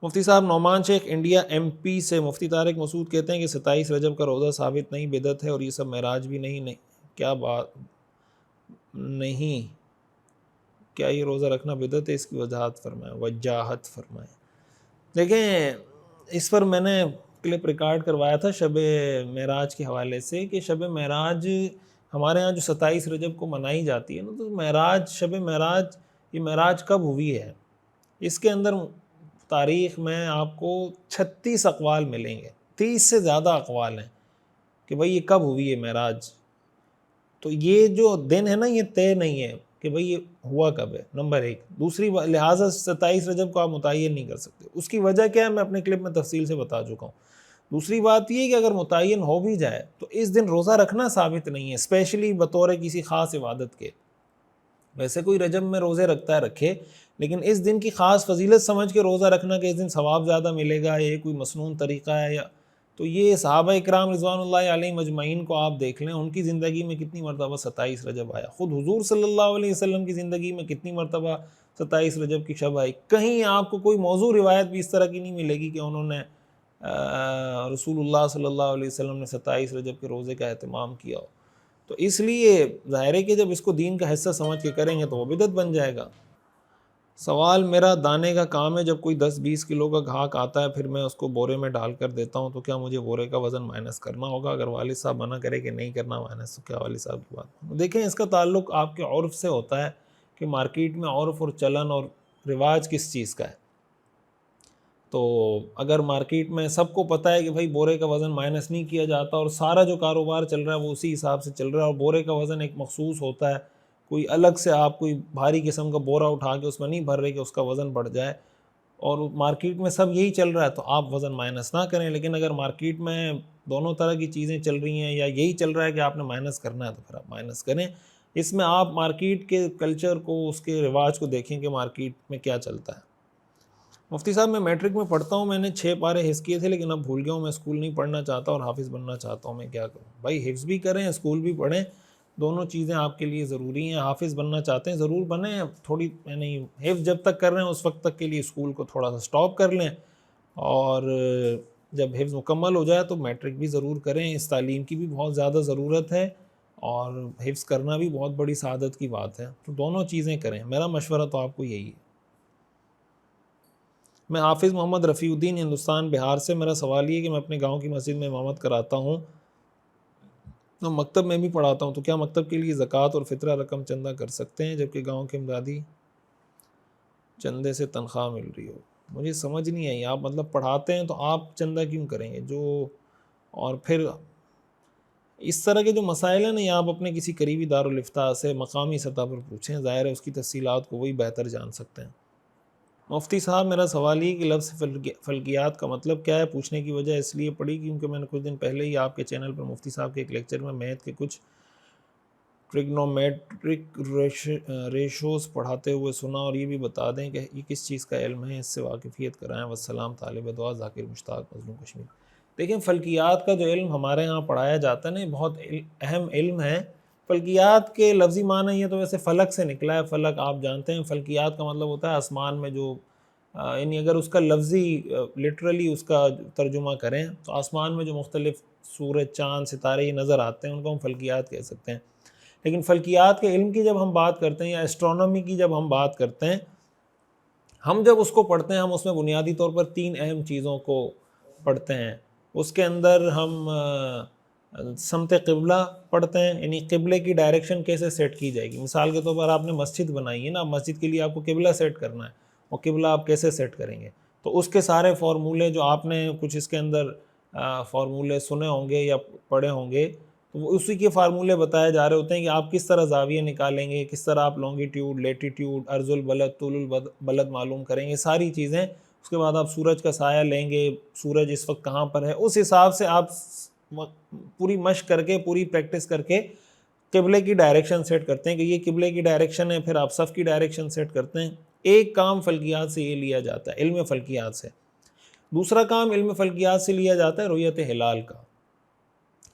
مفتی صاحب نعمان شیخ India M P سے مفتی طارق مسعود کہتے ہیں کہ 27 رجب کا روزہ ثابت نہیں، بدعت ہے، اور یہ سب معراج بھی نہیں کیا بات نہیں، کیا یہ روزہ رکھنا بدعت ہے؟ اس کی وجاہت فرمائیں. دیکھیں اس پر میں نے کلپ ریکارڈ کروایا تھا شب معراج کے حوالے سے کہ شب معراج ہمارے ہاں جو 27 رجب کو منائی جاتی ہے نا، تو معراج، شب معراج، یہ معراج کب ہوئی ہے؟ اس کے اندر تاریخ میں آپ کو 36 اقوال ملیں گے، 30 سے زیادہ اقوال ہیں کہ بھئی یہ کب ہوئی ہے معراج. تو یہ جو دن ہے نا یہ طے نہیں ہے کہ بھئی یہ ہوا کب ہے، نمبر ایک. دوسری لہٰذا 27 رجب کو آپ متعین نہیں کر سکتے. اس کی وجہ کیا ہے میں اپنے کلپ میں تفصیل سے بتا چکا ہوں. دوسری بات یہ کہ اگر متعین ہو بھی جائے تو اس دن روزہ رکھنا ثابت نہیں ہے، اسپیشلی بطور کسی خاص عبادت کے. ویسے کوئی رجب میں روزے رکھتا ہے رکھے، لیکن اس دن کی خاص فضیلت سمجھ کے روزہ رکھنا کہ اس دن ثواب زیادہ ملے گا، یہ کوئی مسنون طریقہ ہے یا تو یہ صحابہ اکرام رضوان اللہ علیہ مجمعین کو آپ دیکھ لیں، ان کی زندگی میں کتنی مرتبہ 27 رجب آیا. خود حضور صلی اللہ علیہ وسلم کی زندگی میں کتنی مرتبہ 27 رجب کی شب آئی. کہیں آپ کو کوئی موضوع روایت بھی اس طرح کی نہیں ملے گی کہ انہوں نے رسول اللہ صلی اللہ علیہ وسلم نے 27 رجب کے روزے کا اہتمام کیا ہو. تو اس لیے ظاہر ہے کہ جب اس کو دین کا حصہ سمجھ کے کریں گے تو وہ بدعت بن جائے گا. سوال میرا دانے کا کام ہے، جب کوئی 10-20 کلو کا گھاک آتا ہے پھر میں اس کو بورے میں ڈال کر دیتا ہوں، تو کیا مجھے بورے کا وزن مائنس کرنا ہوگا؟ اگر والد صاحب منع کرے کہ نہیں کرنا مائنس تو کیا والد صاحب کی بات؟ دیکھیں اس کا تعلق آپ کے عرف سے ہوتا ہے کہ مارکیٹ میں عرف اور چلن اور رواج کس چیز کا ہے. تو اگر مارکیٹ میں سب کو پتہ ہے کہ بھائی بورے کا وزن مائنس نہیں کیا جاتا اور سارا جو کاروبار چل رہا ہے وہ اسی حساب سے چل رہا ہے، اور بورے کا وزن ایک مخصوص ہوتا ہے، کوئی الگ سے آپ کوئی بھاری قسم کا بورا اٹھا کے اس میں نہیں بھر رہے کہ اس کا وزن بڑھ جائے، اور مارکیٹ میں سب یہی چل رہا ہے تو آپ وزن مائنس نہ کریں. لیکن اگر مارکیٹ میں دونوں طرح کی چیزیں چل رہی ہیں یا یہی چل رہا ہے کہ آپ نے مائنس کرنا ہے تو پھر آپ مائنس کریں. اس میں آپ مارکیٹ کے کلچر کو، اس کے رواج کو دیکھیں کہ مارکیٹ میں کیا چلتا ہے. مفتی صاحب میں میٹرک میں پڑھتا ہوں، میں نے 6 پارے حفظ کیے تھے لیکن اب بھول گیا ہوں، میں اسکول نہیں پڑھنا چاہتا اور حافظ بننا چاہتا ہوں، میں کیا کروں؟ بھائی حفظ بھی کریں، اسکول بھی پڑھیں، دونوں چیزیں آپ کے لیے ضروری ہیں. حافظ بننا چاہتے ہیں ضرور بنیں، تھوڑی یعنی حفظ جب تک کر رہے ہیں اس وقت تک کے لیے اسکول کو تھوڑا سا سٹاپ کر لیں، اور جب حفظ مکمل ہو جائے تو میٹرک بھی ضرور کریں. اس تعلیم کی بھی بہت زیادہ ضرورت ہے اور حفظ کرنا بھی بہت بڑی سعادت کی بات ہے، تو دونوں چیزیں کریں. میرا مشورہ تو آپ کو یہی ہے. میں حافظ محمد رفیع الدین ہندوستان بہار سے. میرا سوال یہ کہ میں اپنے گاؤں کی مسجد میں امامت کراتا ہوں اور مکتب میں بھی پڑھاتا ہوں، تو کیا مکتب کے لیے زکوٰۃ اور فطرہ رقم چندہ کر سکتے ہیں جبکہ گاؤں کے امدادی چندے سے تنخواہ مل رہی ہو؟ مجھے سمجھ نہیں آئی، آپ مطلب پڑھاتے ہیں تو آپ چندہ کیوں کریں گے؟ جو اور پھر اس طرح کے جو مسائل ہیں نا، یا آپ اپنے کسی قریبی دارالفتاء سے مقامی سطح پر پوچھیں، ظاہر ہے اس کی تفصیلات کو وہی بہتر جان سکتے ہیں. مفتی صاحب میرا سوال یہ کہ لفظ فلکیات کا مطلب کیا ہے؟ پوچھنے کی وجہ اس لیے پڑی کیونکہ میں نے کچھ دن پہلے ہی آپ کے چینل پر مفتی صاحب کے ایک لیکچر میں میتھ کے کچھ ٹریگنومیٹرک ریشوز پڑھاتے ہوئے سنا، اور یہ بھی بتا دیں کہ یہ کس چیز کا علم ہے، اس سے واقفیت کرائیں. والسلام، طالب دعا ذاکر مشتاق، مظلوم کشمیر. دیکھیں فلکیات کا جو علم ہمارے ہاں پڑھایا جاتا ہے نا، بہت اہم علم ہے. فلکیات کے لفظی معنی یہ تو ویسے فلک سے نکلا ہے. فلک آپ جانتے ہیں، فلکیات کا مطلب ہوتا ہے آسمان میں جو یعنی اگر اس کا لفظی لٹرلی اس کا ترجمہ کریں تو آسمان میں جو مختلف سورج، چاند، ستارے یہ نظر آتے ہیں ان کو ہم فلکیات کہہ سکتے ہیں. لیکن فلکیات کے علم کی جب ہم بات کرتے ہیں یا اسٹرونومی کی جب ہم بات کرتے ہیں، ہم جب اس کو پڑھتے ہیں ہم اس میں بنیادی طور پر 3 اہم چیزوں کو پڑھتے ہیں. اس کے اندر ہم سمت قبلہ پڑھتے ہیں، یعنی قبلے کی ڈائریکشن کیسے سیٹ کی جائے گی. مثال کے طور پر آپ نے مسجد بنائی ہے نا، مسجد کے لیے آپ کو قبلہ سیٹ کرنا ہے، اور قبلہ آپ کیسے سیٹ کریں گے؟ تو اس کے سارے فارمولے جو آپ نے کچھ اس کے اندر فارمولے سنے ہوں گے یا پڑھے ہوں گے، تو وہ اسی کے فارمولے بتائے جا رہے ہوتے ہیں کہ آپ کس طرح زاویہ نکالیں گے، کس طرح آپ لانگیٹیوڈ، لیٹیٹیوڈ، عرض البلد، طول البلد معلوم کریں گے، ساری چیزیں. اس کے بعد آپ سورج کا سایہ لیں گے، سورج اس وقت کہاں پر ہے، اس حساب سے آپ پوری مشق کر کے، پوری پریکٹس کر کے قبلے کی ڈائریکشن سیٹ کرتے ہیں کہ یہ قبلے کی ڈائریکشن ہے. پھر آپ صف کی ڈائریکشن سیٹ کرتے ہیں. ایک کام فلکیات سے یہ لیا جاتا ہے، علم فلکیات سے. دوسرا کام علم فلکیات سے لیا جاتا ہے رؤیت ہلال کا.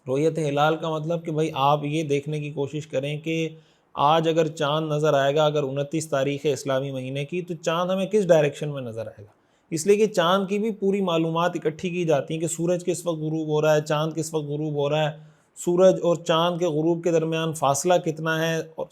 رؤیت ہلال کا مطلب کہ بھائی آپ یہ دیکھنے کی کوشش کریں کہ آج اگر چاند نظر آئے گا، اگر 29 تاریخ ہے اسلامی مہینے کی، تو چاند ہمیں کس ڈائریکشن میں نظر آئے گا. اس لیے کہ چاند کی بھی پوری معلومات اکٹھی کی جاتی ہیں کہ سورج کس وقت غروب ہو رہا ہے، چاند کس وقت غروب ہو رہا ہے، سورج اور چاند کے غروب کے درمیان فاصلہ کتنا ہے، اور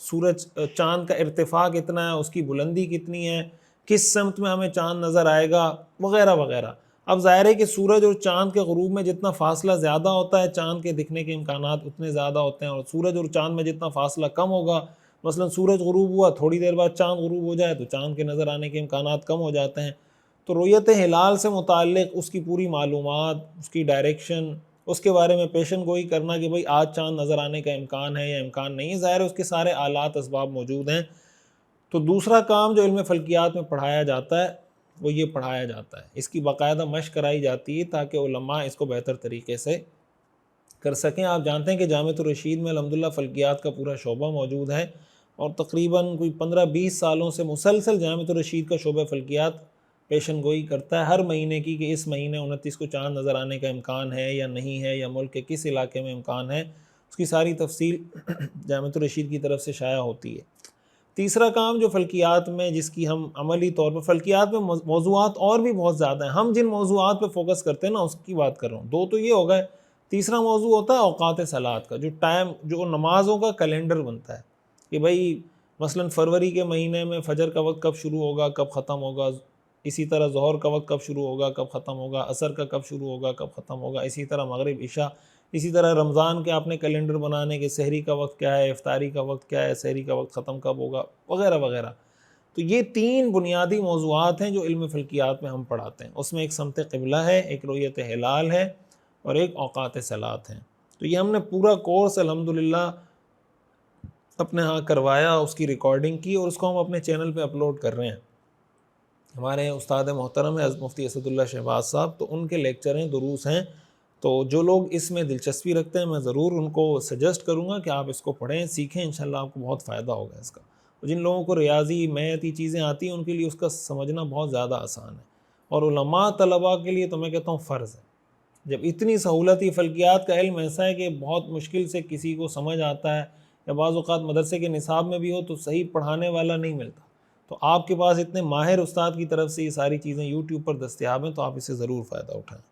چاند کا ارتفاع کتنا ہے، اس کی بلندی کتنی ہے، کس سمت میں ہمیں چاند نظر آئے گا، وغیرہ وغیرہ۔ اب ظاہر ہے کہ سورج اور چاند کے غروب میں جتنا فاصلہ زیادہ ہوتا ہے چاند کے دکھنے کے امکانات اتنے زیادہ ہوتے ہیں، اور سورج اور چاند میں جتنا فاصلہ کم ہوگا، مثلا سورج غروب ہوا تھوڑی دیر بعد چاند غروب ہو جائے تو چاند کے نظر آنے کے امکانات کم ہو جاتے ہیں۔ تو رؤیت ہلال سے متعلق اس کی پوری معلومات، اس کی ڈائریکشن، اس کے بارے میں پیشن گوئی کرنا کہ بھئی آج چاند نظر آنے کا امکان ہے یا امکان نہیں ہے، ظاہر ہے اس کے سارے آلات اسباب موجود ہیں۔ تو دوسرا کام جو علم فلکیات میں پڑھایا جاتا ہے وہ یہ پڑھایا جاتا ہے، اس کی باقاعدہ مشق کرائی جاتی ہے تاکہ علماء اس کو بہتر طریقے سے کر سکیں۔ آپ جانتے ہیں کہ جامعۃ الرشید میں الحمدللہ فلکیات کا پورا شعبہ موجود ہے، اور تقریباً کوئی 15-20 سالوں سے مسلسل جامعۃ الرشید کا شعبہ فلکیات پیشن گوئی کرتا ہے ہر مہینے کی کہ اس مہینے 29 کو چاند نظر آنے کا امکان ہے یا نہیں ہے، یا ملک کے کس علاقے میں امکان ہے، اس کی ساری تفصیل جامعۃ الرشید کی طرف سے شائع ہوتی ہے۔ تیسرا کام جو فلکیات میں جس کی ہم عملی طور پر، فلکیات میں موضوعات اور بھی بہت زیادہ ہیں، ہم جن موضوعات پہ فوکس کرتے ہیں نا اس کی بات کر رہا ہوں، دو تو یہ ہو گئے۔ تیسرا موضوع ہوتا ہے اوقات صلات کا، جو نمازوں کا کیلنڈر بنتا ہے کہ بھئی مثلا فروری کے مہینے میں فجر کا وقت کب شروع ہوگا کب ختم ہوگا، اسی طرح ظہر کا وقت کب شروع ہوگا کب ختم ہوگا، عصر کا کب شروع ہوگا کب ختم ہوگا، اسی طرح مغرب عشاء، اسی طرح رمضان کے آپ نے کیلنڈر بنانے کے سحری کا وقت کیا ہے، افطاری کا وقت کیا ہے، سحری کا وقت ختم کب ہوگا، وغیرہ وغیرہ۔ تو یہ 3 بنیادی موضوعات ہیں جو علم فلکیات میں ہم پڑھاتے ہیں، اس میں ایک سمت قبلہ ہے، ایک رؤیت ہلال ہے، اور ایک اوقات صلات ہیں۔ تو یہ ہم نے پورا کورس الحمدللہ اپنے ہاں کروایا، اس کی ریکارڈنگ کی، اور اس کو ہم اپنے چینل پہ اپلوڈ کر رہے ہیں۔ ہمارے استاد محترم ہیں حضرت مفتی اسد اللہ شہباز صاحب، تو ان کے لیکچر ہیں، دروس ہیں، تو جو لوگ اس میں دلچسپی رکھتے ہیں میں ضرور ان کو سجیسٹ کروں گا کہ آپ اس کو پڑھیں، سیکھیں، انشاءاللہ آپ کو بہت فائدہ ہوگا اس کا۔ جن لوگوں کو ریاضی میتھ چیزیں آتی ہیں ان کے لیے اس کا سمجھنا بہت زیادہ آسان ہے، اور علماء طلباء کے لیے تو میں کہتا ہوں فرض ہے۔ جب اتنی سہولتی فلکیات کا علم ایسا ہے کہ بہت مشکل سے کسی کو سمجھ آتا ہے، یا بعض اوقات مدرسے کے نصاب میں بھی ہو تو صحیح پڑھانے والا نہیں ملتا، تو آپ کے پاس اتنے ماہر استاد کی طرف سے یہ ساری چیزیں یوٹیوب پر دستیاب ہیں، تو آپ اسے ضرور فائدہ اٹھائیں۔